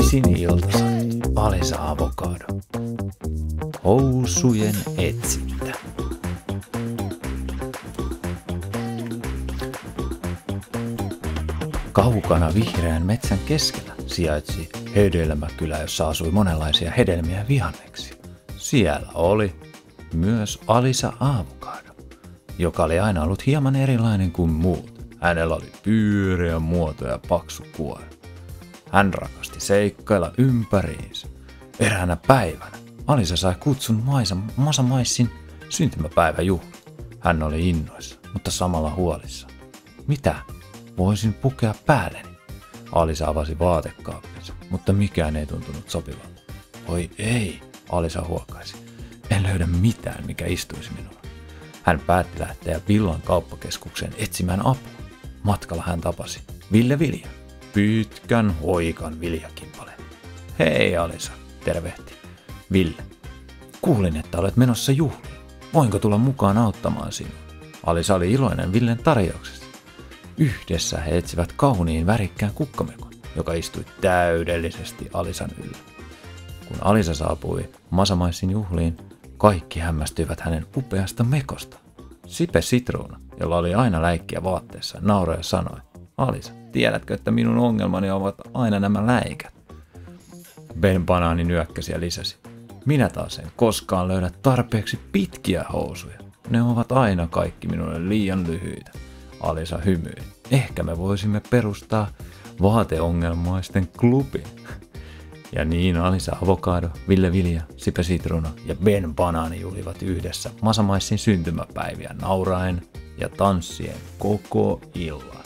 Maisin iltasanomat. Alisa Avokado. Housujen etsintä. Kaukana vihreän metsän keskellä sijaitsi hedelmäkylä, jossa asui monenlaisia hedelmiä ja vihanneksia. Siellä oli myös Alisa Avokado, joka oli aina ollut hieman erilainen kuin muut. Hänellä oli pyöreä muoto ja paksu kuori. Hän rakasti seikkailla ympäriinsä. Eräänä päivänä Alisa sai kutsun Masamaissin syntymäpäiväjuhliin. Hän oli innoissa, mutta samalla huolissaan. Mitä voisin pukea päälleni? Alisa avasi vaatekaappinsa, mutta mikään ei tuntunut sopivalta. Voi ei, Alisa huokaisi. En löydä mitään, mikä istuisi minulle. Hän päätti lähteä Villan kauppakeskukseen etsimään apua. Matkalla hän tapasi Ville Vilja, pitkän hoikan viljakimpaleen. Hei Alisa, tervehti Ville. Kuulin, että olet menossa juhliin. Voinko tulla mukaan auttamaan sinua? Alisa oli iloinen Villen tarjouksesta. Yhdessä he etsivät kauniin värikkään kukkamekon, joka istui täydellisesti Alisan yllä. Kun Alisa saapui Masamaissin juhliin, kaikki hämmästyivät hänen upeasta mekosta. Sipe Sitruuna, jolla oli aina läikkiä vaatteessa, nauroi ja sanoi, Alisa, tiedätkö, että minun ongelmani ovat aina nämä läikät? Ben Banaani nyökkäsi ja lisäsi, minä taas en koskaan löydä tarpeeksi pitkiä housuja. Ne ovat aina kaikki minulle liian lyhyitä. Alisa hymyili. Ehkä me voisimme perustaa vaateongelmaisten klubin. Ja niin Alisa Avokado, Ville Vilja, Sipe Sitruuna ja Ben Banaani juhlivat yhdessä Masamaissin syntymäpäiviä nauraen ja tanssien koko illan.